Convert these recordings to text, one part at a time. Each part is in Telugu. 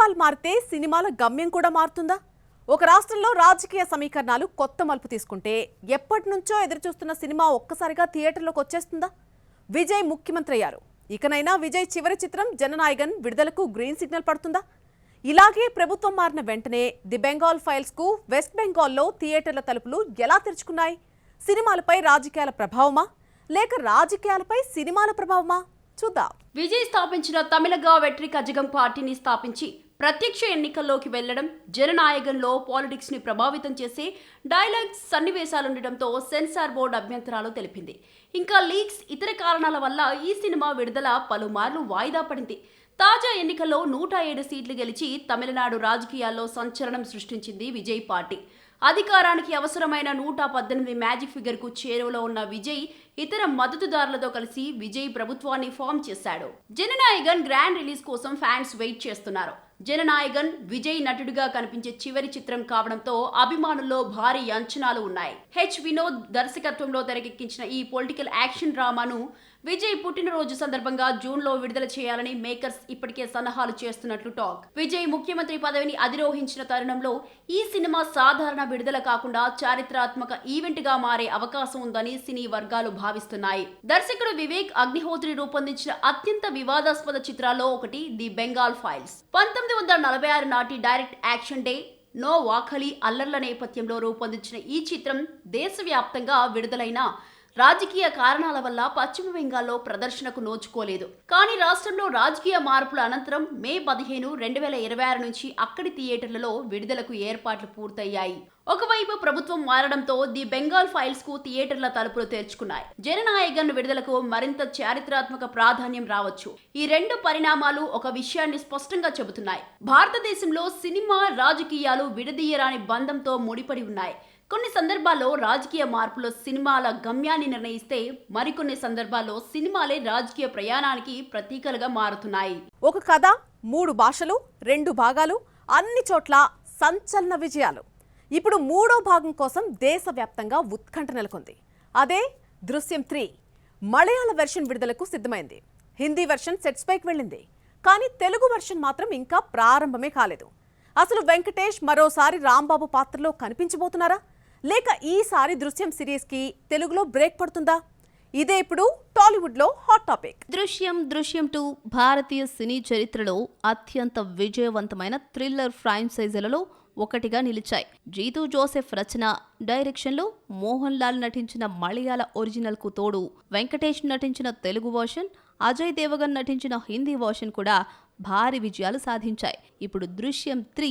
ప్రభుత్వాలు మారితే సినిమాల గమ్యం కూడా మారుతుందా? ఒక రాష్ట్రంలో రాజకీయ సమీకరణాలు కొత్త మలుపు తీసుకుంటే ఎప్పటి నుంచో ఎదురుచూస్తున్న సినిమా ఒక్కసారిగా థియేటర్లోకి వచ్చేస్తుందా? విజయ్ ముఖ్యమంత్రి అయ్యారు. ఇకనైనా విజయ్ చివరి చిత్రం జననాయగన్ విడుదలకు గ్రీన్ సిగ్నల్ పడుతుందా? ఇలాగే ప్రభుత్వం మారిన వెంటనే ది బెంగాల్ ఫైల్స్ కు వెస్ట్ బెంగాల్లో థియేటర్ల తలుపులు ఎలా తెరుచుకున్నాయి? సినిమాలపై రాజకీయాల ప్రభావమా లేక రాజకీయాలపై సినిమాల ప్రభావమా? చూద్దాం. విజయ్ స్థాపించిన తమిళగా వెట్రి కజగం పార్టీని స్థాపించి ప్రత్యక్ష ఎన్నికల్లోకి వెళ్లడం, జననాయగంలో పాలిటిక్స్ ని ప్రభావితం చేసే డైలాగ్స్ సన్నివేశాలుండటంతో సెన్సార్ బోర్డు అభ్యంతరాలు తెలిపింది. ఇంకా లీక్స్, ఇతర కారణాల వల్ల ఈ సినిమా విడుదల పలుమార్లు వాయిదా పడింది. తాజా ఎన్నికల్లో 107 సీట్లు గెలిచి తమిళనాడు రాజకీయాల్లో సంచలనం సృష్టించింది విజయ్ పార్టీ. అధికారానికి అవసరమైన 118 మ్యాజిక్ ఫిగర్ కు చేరువలో ఉన్న విజయ్ ఇతర మద్దతుదారులతో కలిసి విజయ్ ప్రభుత్వాన్ని ఫామ్ చేశాడు. జననాయగన్ గ్రాండ్ రిలీజ్ కోసం ఫ్యాన్స్ వెయిట్ చేస్తున్నారు. జననాయగన్ విజయ్ నటుడిగా కనిపించే చివరి చిత్రం కావడంతో అభిమానుల్లో భారీ అంచనాలు ఉన్నాయి. వినోద్ దర్శకత్వంలో తెరకెక్కించిన ఈ పొలిటికల్ యాక్షన్ డ్రామాను విజయ్ పుట్టినరోజు సందర్భంగా జూన్లో విడుదల చేయాలని మేకర్స్ ఇప్పటికే సన్నాహాలు చేస్తున్నట్లు టాక్. విజయ్ ముఖ్యమంత్రి పదవిని అధిరోహించిన తరుణంలో ఈ సినిమా సాధారణ విడుదల కాకుండా చారిత్రాత్మక ఈవెంట్ గా మారే అవకాశం ఉందని సినీ వర్గాలు భావిస్తున్నాయి. దర్శకుడు వివేక్ అగ్నిహోత్రి రూపొందించిన అత్యంత వివాదాస్పద చిత్రాల్లో ఒకటి ది బెంగాల్ ఫైల్స్. 1946 నాటి డైరెక్ట్ యాక్షన్ డే, నో వాఖలి అల్లర్ల నేపథ్యంలో రూపొందించిన ఈ చిత్రం దేశవ్యాప్తంగా విడుదలైన రాజకీయ కారణాల వల్ల పశ్చిమ బెంగాల్లో ప్రదర్శనకు నోచుకోలేదు. కానీ రాష్ట్రంలో రాజకీయ మార్పుల అనంతరం మే 15, 2026 నుంచి అక్కడి థియేటర్లలో విడుదలకు ఏర్పాట్లు పూర్తయ్యాయి. ఒకవైపు ప్రభుత్వం మారడంతో ది బెంగాల్ ఫైల్స్ కు థియేటర్ల తలుపులు తెరుచుకున్నాయి. జననాయగన్ విడుదలకు మరింత చారిత్రాత్మక ప్రాధాన్యం రావచ్చు. ఈ రెండు పరిణామాలు ఒక విషయాన్ని స్పష్టంగా చెబుతున్నాయి. భారతదేశంలో సినిమా, రాజకీయాలు విడదీయరాని బంధంతో ముడిపడి ఉన్నాయి. కొన్ని సందర్భాల్లో రాజకీయ మార్పులు సినిమాల గమ్యాన్ని నిర్ణయిస్తే, మరికొన్ని సందర్భాల్లో సినిమాలే రాజకీయ ప్రయాణానికి ప్రతీకలుగా మారుతున్నాయి. ఒక కథ, 3 భాషలు, 2 భాగాలు, అన్ని చోట్ల సంచలన విజయాలు. ఇప్పుడు 3వ భాగం కోసం దేశవ్యాప్తంగా ఉత్కంఠ నెలకొంది. అదే దృశ్యం 3 మలయాళ వెర్షన్ విడుదలకు సిద్ధమైంది. హిందీ వెర్షన్ సెట్స్ పైకి వెళ్ళింది. కానీ తెలుగు వెర్షన్ మాత్రం ఇంకా ప్రారంభమే కాలేదు. అసలు వెంకటేష్ మరోసారి రాంబాబు పాత్రలో కనిపించబోతున్నారా లేక ఈసారి దృశ్యం సిరీస్ కి తెలుగులో బ్రేక్ పడుతుందా? ఇదే ఇప్పుడు టాలీవుడ్ లో హాట్ టాపిక్. దృశ్యం 2 భారతీయ సినీ చరిత్రలో అత్యంత విజయవంతమైన థ్రిల్లర్ ఫ్రాంచైజీలలో ఒకటిగా నిలిచాయి. జీతూ జోసెఫ్ రచన, డైరెక్షన్లో మోహన్ లాల్ నటించిన మలయాళ ఒరిజినల్ కు తోడు వెంకటేష్ నటించిన తెలుగు వర్షన్, అజయ్ దేవగన్ నటించిన హిందీ వర్షన్ కూడా భారీ విజయాలు సాధించాయి. ఇప్పుడు దృశ్యం 3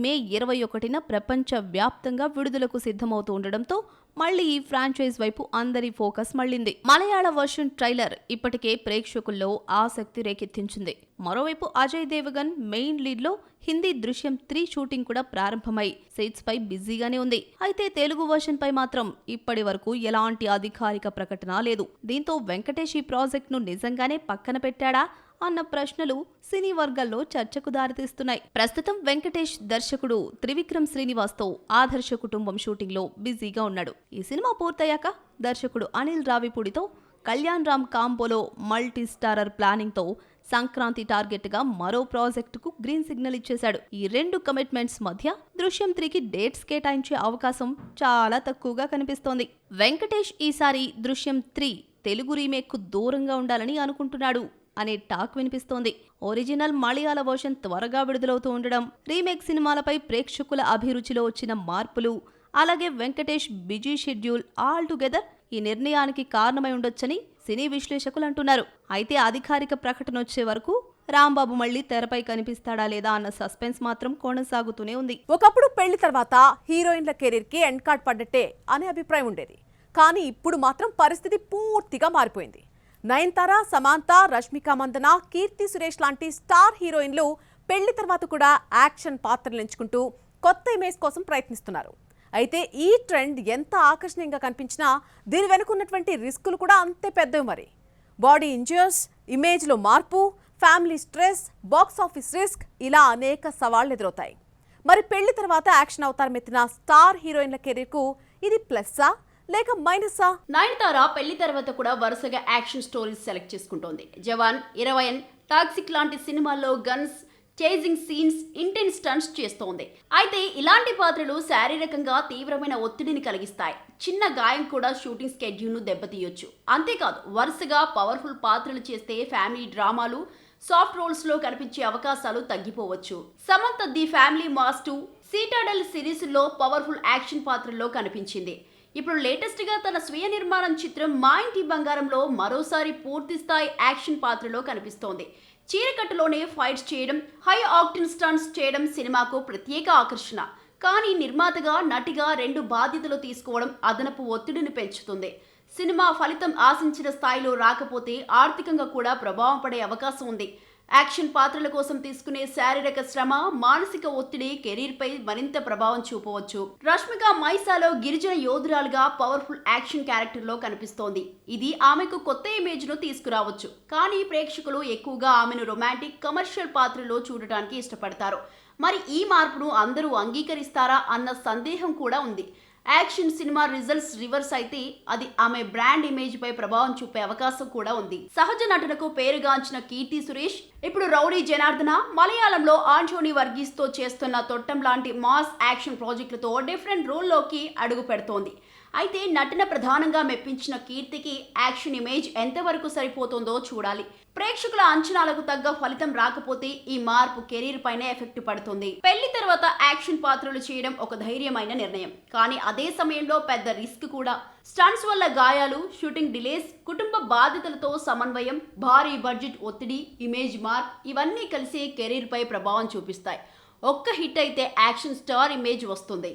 మే 21న ప్రపంచ వ్యాప్తంగా విడుదలకు సిద్ధమవుతూ ఉండడంతో మళ్లీ ఈ ఫ్రాంచైజ్ వైపు అందరి ఫోకస్ మళ్లింది. మలయాళ వర్షన్ ట్రైలర్ ఇప్పటికే ప్రేక్షకుల్లో ఆసక్తి రేకెత్తించింది. మరోవైపు అజయ్ దేవగన్ మెయిన్ లీడ్ లో హిందీ దృశ్యం 3 షూటింగ్ కూడా ప్రారంభమై సెట్స్ పై బిజీగానే ఉంది. అయితే తెలుగు వర్షన్ పై మాత్రం ఇప్పటి వరకు ఎలాంటి అధికారిక ప్రకటన లేదు. దీంతో వెంకటేష్ ఈ ప్రాజెక్ట్ ను నిజంగానే పక్కన పెట్టాడా అన్న ప్రశ్నలు సినీ వర్గాల్లో చర్చకు దారితీస్తున్నాయి. ప్రస్తుతం వెంకటేష్ దర్శకుడు త్రివిక్రమ్ శ్రీనివాస్ తో ఆదర్శ కుటుంబం షూటింగ్ లో బిజీగా ఉన్నాడు. ఈ సినిమా పూర్తయ్యాక దర్శకుడు అనిల్ రావిపూడితో కళ్యాణ్ రామ్ కాంబోలో మల్టీ స్టారర్ ప్లానింగ్ తో సంక్రాంతి టార్గెట్ గా మరో ప్రాజెక్టుకు గ్రీన్ సిగ్నల్ ఇచ్చేశాడు. ఈ 2 కమిట్మెంట్స్ మధ్య దృశ్యం 3కి డేట్స్ కేటాయించే అవకాశం చాలా తక్కువగా కనిపిస్తోంది. వెంకటేష్ ఈసారి దృశ్యం 3 తెలుగు రీమేక్ కు దూరంగా ఉండాలని అనుకుంటున్నాడు అనే టాక్ వినిపిస్తోంది. ఒరిజినల్ మలయాళ వర్షన్ త్వరగా విడుదలవుతూ ఉండడం, రీమేక్ సినిమాలపై ప్రేక్షకుల అభిరుచిలో వచ్చిన మార్పులు, అలాగే Venkatesh busy schedule all together ఈ నిర్ణయానికి కారణమై ఉండొచ్చని సినీ విశ్లేషకులు అంటున్నారు. అయితే అధికారిక ప్రకటన వచ్చే వరకు రాంబాబు మళ్లీ తెరపై కనిపిస్తాడా లేదా అన్న సస్పెన్స్ మాత్రం కొనసాగుతూనే ఉంది. ఒకప్పుడు పెళ్లి తర్వాత హీరోయిన్ల కెరీర్ కి ఎండ్ కార్డ్ పడ్డట్టే అనే అభిప్రాయం ఉండేది. కానీ ఇప్పుడు మాత్రం పరిస్థితి పూర్తిగా మారిపోయింది. నయనతార, సమాంత, రష్మిక మందన, కీర్తి సురేష్ లాంటి స్టార్ హీరోయిన్లు పెళ్లి తర్వాత కూడా యాక్షన్ పాత్రలు ఎంచుకుంటూ కొత్త ఇమేజ్ కోసం ప్రయత్నిస్తున్నారు. అయితే ఈ ట్రెండ్ ఎంత ఆకర్షణీయంగా కనిపించినా దీని వెనుకున్నటువంటి రిస్కులు కూడా అంతే పెద్దవి. మరి బాడీ ఇంజరీస్, ఇమేజ్లో మార్పు, family stress, box office risk, ఇలా అనేక సవాళ్లు ఎదురవుతాయి. మరి పెళ్లి తర్వాత యాక్షన్ అవతారం ఎత్తిన స్టార్ హీరోయిన్ల కెరీర్కు ఇది ప్లస్సా లేక మైనసా? నయనతార పెళ్లి తర్వాత కూడా వరుసగా యాక్షన్ స్టోరీస్ సెలెక్ట్ చేసుకుంటోంది. జవాన్, 20, టాక్సిక్ లాంటి సినిమాల్లో guns, chasing scenes, intense stunts చేస్తోంది. అయితే ఇలాంటి పాత్రలు శారీరకంగా తీవ్రమైన ఒత్తిడిని కలిగిస్తాయి. చిన్న గాయం కూడా షూటింగ్ స్కెడ్యూల్ను దెబ్బతీయొచ్చు. అంతేకాదు వరుసగా పవర్ఫుల్ పాత్రలు చేస్తే ఫ్యామిలీ డ్రామాలు, సాఫ్ట్ రోల్స్ లో కనిపించే అవకాశాలు తగ్గిపోవచ్చు. Samantha the family mass 2, Citadel series లో పవర్ఫుల్ యాక్షన్ పాత్రల్లో కనిపించింది. ఇప్పుడు లేటెస్ట్ గా తన స్వీయ నిర్మాణం చిత్రం మా ఇంటి బంగారంలో మరోసారి పూర్తి స్థాయి యాక్షన్ పాత్రలో కనిపిస్తోంది. చీరకట్టులోనే ఫైట్స్ చేయడం, హై ఆక్టన్ స్టంట్స్ చేయడం సినిమాకు ప్రత్యేక ఆకర్షణ. కానీ నిర్మాతగా, నటిగా 2 బాధ్యతలు తీసుకోవడం అదనపు ఒత్తిడిని పెంచుతుంది. సినిమా ఫలితం ఆశించిన స్థాయిలో రాకపోతే ఆర్థికంగా కూడా ప్రభావం పడే అవకాశం ఉంది. యాక్షన్ పాత్రల కోసం తీసుకునే శారీరక శ్రమ, మానసిక ఒత్తిడి కెరీర్ పై మరింత ప్రభావం చూపవచ్చు. రష్మిక మైసాలో గిరిజన యోధురాలుగా పవర్ఫుల్ యాక్షన్ క్యారెక్టర్ లో కనిపిస్తోంది. ఇది ఆమెకు కొత్త ఇమేజ్ ను తీసుకురావచ్చు. కానీ ప్రేక్షకులు ఎక్కువగా ఆమెను రొమాంటిక్, కమర్షియల్ పాత్రలో చూడటానికి ఇష్టపడతారు. మరి ఈ మార్పును అందరూ అంగీకరిస్తారా అన్న సందేహం కూడా ఉంది. యాక్షన్ సినిమా రిజల్ట్స్ రివర్స్ అయితే అది ఆమె బ్రాండ్ ఇమేజ్ పై ప్రభావం చూపే అవకాశం కూడా ఉంది. సహజ నటనకు పేరుగాంచిన కీర్తి సురేష్ ఇప్పుడు రౌడీ జనార్దన, మలయాళంలో ఆంటోనీ వర్గీస్ తో చేస్తున్న తొట్టం లాంటి మాస్ యాక్షన్ ప్రాజెక్టులతో డిఫరెంట్ రోల్లోకి అడుగు పెడుతోంది. అయితే నటన ప్రధానంగా మెప్పించిన కీర్తికి యాక్షన్ ఇమేజ్ ఎంతవరకు సరిపోతుందో చూడాలి. ప్రేక్షకుల అంచనాలకు తగ్గ ఫలితం రాకపోతే ఈ మార్పు కెరీర్ పైనే ఎఫెక్ట్ పడుతుంది. పెళ్లి తర్వాత యాక్షన్ పాత్రలు చేయడం ఒక ధైర్యమైన నిర్ణయం. కానీ అదే సమయంలో పెద్ద రిస్క్ కూడా. స్టంట్స్ వల్ల గాయాలు, షూటింగ్ డిలేస్, కుటుంబ బాధ్యతలతో సమన్వయం, భారీ బడ్జెట్ ఒత్తిడి, ఇమేజ్ మార్క్ ఇవన్నీ కలిసి కెరీర్ పై ప్రభావం చూపిస్తాయి. ఒక్క హిట్ అయితే యాక్షన్ స్టార్ ఇమేజ్ వస్తుంది.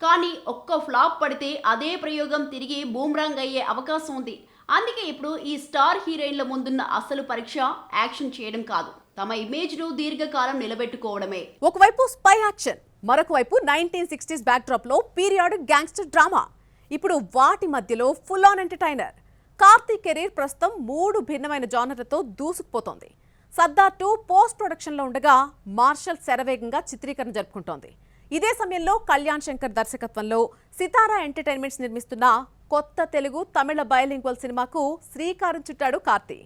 కానీ ఒక్క ఫ్లాప్ పడితే అదే ప్రయోగం తిరిగి బూమ్రాంగ్ అయ్యే అవకాశం ఉంది. అందుకే ఇప్పుడు ఈ స్టార్ హీరోయిన్ల ముందున్న అసలు పరీక్ష యాక్షన్ చేయడం కాదు, తమ ఇమేజ్ ను దీర్ఘకాలం నిలబెట్టుకోవడమే. ఒకవైపు స్పై యాక్షన్, మరొక వైపు 1960s బ్యాక్డ్రాప్ లో పీరియాడిక్ గ్యాంగ్స్టర్ డ్రామా. ఇప్పుడు వాటి మధ్యలో full on entertainer. Karthik career ప్రస్తుతం 3 భిన్నమైన జానర్లతో దూసుకుపోతోంది. సర్దార్ 2 పోస్ట్ ప్రొడక్షన్ లో ఉండగా మార్షల్ శరవేగంగా చిత్రీకరణ జరుపుకుంటోంది. ఇదే సమయంలో కళ్యాణ్ శంకర్ దర్శకత్వంలో సితారా ఎంటర్టైన్మెంట్స్ నిర్మిస్తున్న కొత్త తెలుగు, తమిళ బైలింగ్వల్ సినిమాకు శ్రీకారం చుట్టాడు కార్తీ.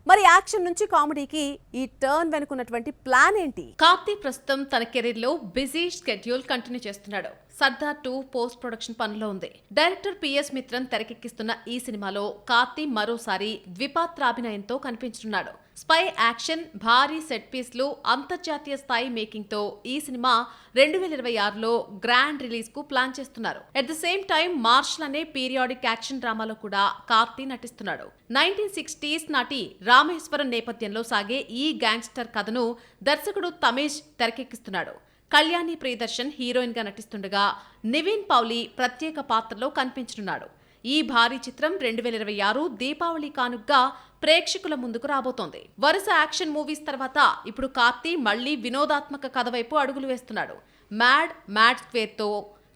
మరి యాక్షన్ నుంచి కామెడీకి ఈ టర్న్ వెనుకున్నటువంటి ప్లాన్ ఏంటి? కార్తీ ప్రస్తుతం తన కెరీర్ లో బిజీ స్కెడ్యూల్ కంటిన్యూ చేస్తున్నాడు. సర్దార్ 2 పోస్ట్ ప్రొడక్షన్ పనిలో ఉంది. డైరెక్టర్ పిఎస్ మిత్రన్ తెరకెక్కిస్తున్న ఈ సినిమాలో కార్తీ మరోసారి ద్విపాత్రాభినయంతో కనిపించనున్నాడు. స్పై యాక్షన్, భారీ సెట్ పీస్లు, అంతర్జాతీయ స్థాయి మేకింగ్ తో ఈ సినిమా 2026లో గ్రాండ్ రిలీజ్ కు ప్లాన్ చేస్తున్నారు. At the same time Marshal అనే పీరియాడిక్ యాక్షన్ డ్రామాలో కూడా కార్తీ నటిస్తున్నాడు. 1960s నాటి రామేశ్వరం నేపథ్యంలో సాగే ఈ గ్యాంగ్స్టర్ కథను దర్శకుడు తమేష్ తెరకెక్కిస్తున్నాడు. కళ్యాణి ప్రియదర్శన్ హీరోయిన్ గా నటిస్తుండగా నివిన్ పౌలి ప్రత్యేక పాత్రలో కనిపించనున్నాడు. ఈ భారీ చిత్రం 2026 దీపావళి కానుగ్గా ప్రేక్షకుల ముందుకు రాబోతోంది. వరుస యాక్షన్ మూవీస్ తర్వాత ఇప్పుడు కార్తీ మళ్లీ వినోదాత్మక కథ వైపు అడుగులు వేస్తున్నాడు. మ్యాడ్ స్క్వేర్తో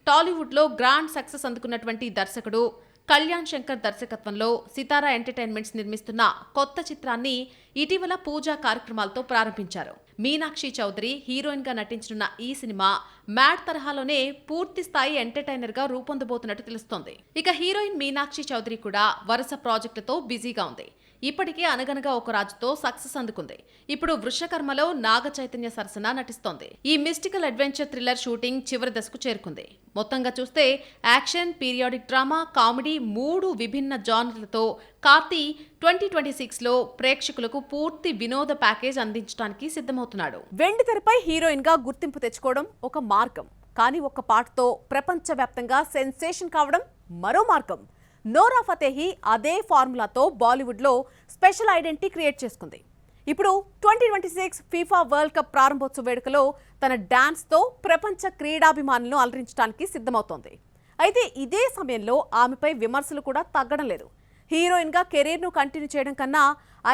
టాలీవుడ్ లో గ్రాండ్ సక్సెస్ అందుకున్నటువంటి దర్శకుడు కళ్యాణ్ శంకర్ దర్శకత్వంలో సితారా ఎంటర్టైన్మెంట్స్ నిర్మిస్తున్న కొత్త చిత్రాన్ని ఇటీవల పూజా కార్యక్రమాలతో ప్రారంభించారు. మీనాక్షి చౌదరి హీరోయిన్ గా నటించనున్న ఈ సినిమా మ్యాడ్ తరహాలోనే పూర్తి స్థాయి ఎంటర్టైనర్ గా రూపొందబోతున్నట్టు తెలుస్తోంది. ఇక హీరోయిన్ మీనాక్షి చౌదరి కూడా వరుస ప్రాజెక్టులతో బిజీగా ఉంది. ఇప్పటికే అనగనగా ఒక రాజుతో సక్సెస్ అందుకుంది. ఇప్పుడు వృషకర్మలో నాగ చైతన్య సరసన నటిస్తోంది. ఈ మిస్టికల్ అడ్వెంచర్ థ్రిల్లర్ షూటింగ్ చివరి దశకు చేరుకుంది. మొత్తంగా చూస్తే యాక్షన్, పీరియాడిక్ డ్రామా, కామెడీ 3 విభిన్న జానర్లతో కార్తీ 2026లో ప్రేక్షకులకు పూర్తి వినోద ప్యాకేజ్ అందించడానికి సిద్ధమవుతున్నాడు. వెండి తెరపై హీరోయిన్ గా గుర్తింపు తెచ్చుకోవడం ఒక మార్గం. కానీ ఒక్క పాటతో ప్రపంచవ్యాప్తంగా సెన్సేషన్ కావడం మరో మార్గం. నోరా ఫతేహి అదే ఫార్ములాతో బాలీవుడ్లో స్పెషల్ ఐడెంటిటీ క్రియేట్ చేసుకుంది. ఇప్పుడు 2026 ఫీఫా వరల్డ్ కప్ ప్రారంభోత్సవ వేడుకలో తన డాన్స్తో ప్రపంచ క్రీడాభిమానులను అలరించడానికి సిద్ధమవుతోంది. అయితే ఇదే సమయంలో ఆమెపై విమర్శలు కూడా తగ్గడం లేదు. హీరోయిన్గా కెరీర్ను కంటిన్యూ చేయడం కన్నా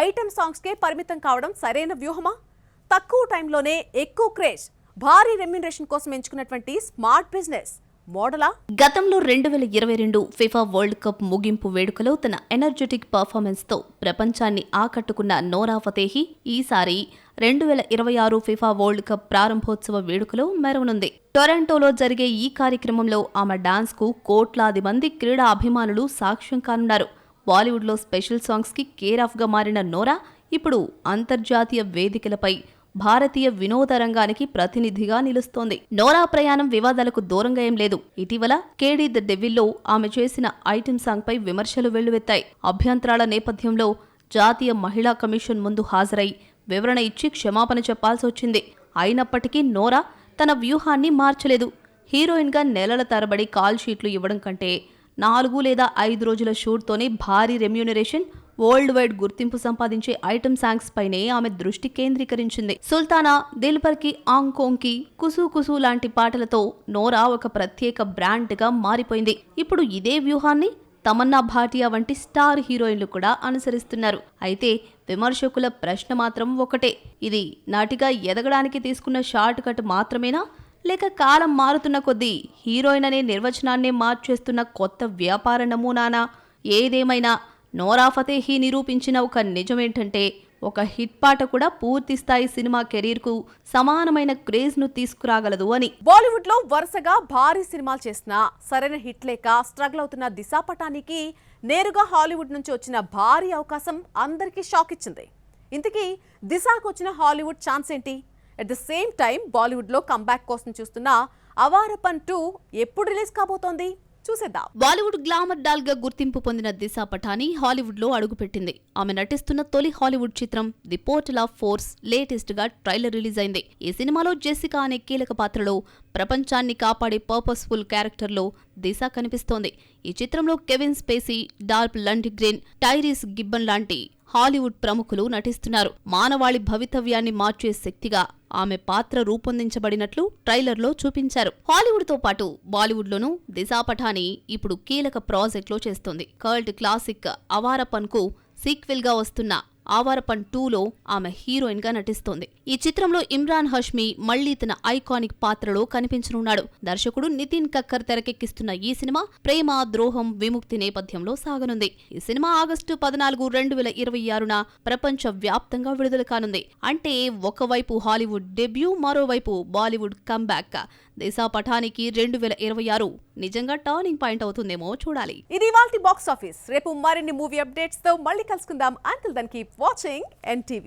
ఐటెం సాంగ్స్కే పరిమితం కావడం సరైన వ్యూహమా? తక్కువ టైంలోనే ఎక్కువ క్రేజ్, భారీ రెమ్యునరేషన్ కోసం ఎంచుకున్నటువంటి స్మార్ట్ బిజినెస్ మోడలా? గతంలో 2022 ఫిఫా వరల్డ్ కప్ ముగింపు వేడుకలో తన ఎనర్జెటిక్ పర్ఫార్మెన్స్ తో ప్రపంచాన్ని ఆకట్టుకున్న నోరా ఫతేహి ఈసారి 2026 ఫిఫా వరల్డ్ కప్ ప్రారంభోత్సవ వేడుకలో మెరవనుంది. టొరంటోలో జరిగే ఈ కార్యక్రమంలో ఆమె డాన్స్ కు కోట్లాది మంది క్రీడా అభిమానులు సాక్ష్యం కానున్నారు. బాలీవుడ్లో స్పెషల్ సాంగ్స్ కి కేర్ ఆఫ్ గా మారిన నోరా ఇప్పుడు అంతర్జాతీయ వేదికలపై భారతీయ వినోద రంగానికి ప్రతినిధిగా నిలుస్తోంది. నోరా ప్రయాణం వివాదాలకు దూరంగా ఏం లేదు. ఇటీవల కేడీ ద డెవిల్లో ఆమె చేసిన ఐటెం సాంగ్ పై విమర్శలు వెల్లువెత్తాయి. అభ్యంతరాల నేపథ్యంలో జాతీయ మహిళా కమిషన్ ముందు హాజరై వివరణ ఇచ్చి క్షమాపణ చెప్పాల్సి వచ్చింది. అయినప్పటికీ నోరా తన వ్యూహాన్ని మార్చలేదు. హీరోయిన్గా నెలల తరబడి కాల్ షీట్లు ఇవ్వడం కంటే 4 లేదా 5 రోజుల షూట్తోనే భారీ రెమ్యూనరేషన్, వరల్డ్ వైడ్ గుర్తింపు సంపాదించే ఐటెం సాంగ్స్ పైనే ఆమె దృష్టి కేంద్రీకరించింది. సుల్తానా, దిల్బర్కి ఆంకోంకి, కుసు కుసు లాంటి పాటలతో నోరా ఒక ప్రత్యేక బ్రాండ్గా మారిపోయింది. ఇప్పుడు ఇదే వ్యూహాన్ని తమన్నా భాటియా వంటి స్టార్ హీరోయిన్లు కూడా అనుసరిస్తున్నారు. అయితే విమర్శకుల ప్రశ్న మాత్రం ఒకటే, ఇది నటిగా ఎదగడానికి తీసుకున్న షార్ట్ కట్ మాత్రమేనా, లేక కాలం మారుతున్న కొద్దీ హీరోయిన్ అనే నిర్వచనాన్నే మార్చేస్తున్న కొత్త వ్యాపార నమూనానా? ఏదేమైనా నోరా ఫతేహీ నిరూపించిన ఒక నిజమేంటంటే, ఒక హిట్ పాట కూడా పూర్తి స్థాయి సినిమా కెరీర్కు సమానమైన క్రేజ్ను తీసుకురాగలదు అని. బాలీవుడ్ లో వరుసగా భారీ సినిమాలు చేసినా సరైన హిట్ లేక స్ట్రగుల్ అవుతున్న దిశా పటానీకి నేరుగా హాలీవుడ్ నుంచి వచ్చిన భారీ అవకాశం అందరికీ షాక్ ఇచ్చింది. ఇంతకీ దిశాకు వచ్చిన హాలీవుడ్ ఛాన్స్ ఏంటి? At the same time Bollywood లో కంబ్యాక్ కోసం చూస్తున్న అవారపన్ 2 ఎప్పుడు రిలీజ్ కాబోతోంది? చూసేద్దాం. బాలీవుడ్ గ్లామర్ డాల్ గా గుర్తింపు పొందిన దిశా పటానీ హాలీవుడ్ లో అడుగుపెట్టింది. ఆమె నటిస్తున్న తొలి హాలీవుడ్ చిత్రం the portal of force latest గా ట్రైలర్ రిలీజ్ అయింది. ఈ సినిమాలో జెసికా అనే కీలక పాత్రలో ప్రపంచాన్ని కాపాడే పర్పస్ఫుల్ క్యారెక్టర్లో దిశ కనిపిస్తోంది. ఈ చిత్రంలో కెవిన్ స్పేసీ, డాల్ఫ్ లండ్గ్రెన్, టైరీస్ గిబ్బన్ లాంటి హాలీవుడ్ ప్రముఖులు నటిస్తున్నారు. మానవాళి భవితవ్యాన్ని మార్చే శక్తిగా ఆమె పాత్ర రూపొందించబడినట్లు ట్రైలర్లో చూపించారు. హాలీవుడ్తో పాటు బాలీవుడ్లోనూ దిశా పటానీ ఇప్పుడు కీలక ప్రాజెక్ట్లో చేస్తోంది. కల్ట్ క్లాసిక్ అవారపన్కు సీక్వెల్గా వస్తున్న ఆవారపన్ 2లో ఆమె హీరోయిన్ గా నటిస్తోంది. ఈ చిత్రంలో ఇమ్రాన్ హష్మీ మళ్లీ తన ఐకానిక్ పాత్రలో కనిపించనున్నాడు. దర్శకుడు నితిన్ కక్కర్ తెరకెక్కిస్తున్న ఈ సినిమా ప్రేమ, ద్రోహం, విముక్తి నేపథ్యంలో సాగనుంది. ఈ సినిమా ఆగస్టు 14, 2026న ప్రపంచ వ్యాప్తంగా విడుదల కానుంది. అంటే ఒకవైపు హాలీవుడ్ డెబ్యూ, మరోవైపు బాలీవుడ్ కంబ్యాక్. దిశా పటానీకి 2026 నిజంగా టర్నింగ్ పాయింట్ అవుతుందేమో చూడాలి. ఇది ఇవాల్టి బాక్స్ ఆఫీస్. రేపు మరిన్ని మూవీ అప్డేట్స్ తో మళ్ళీ కలుసుకుందాం. Until then keep watching NTV.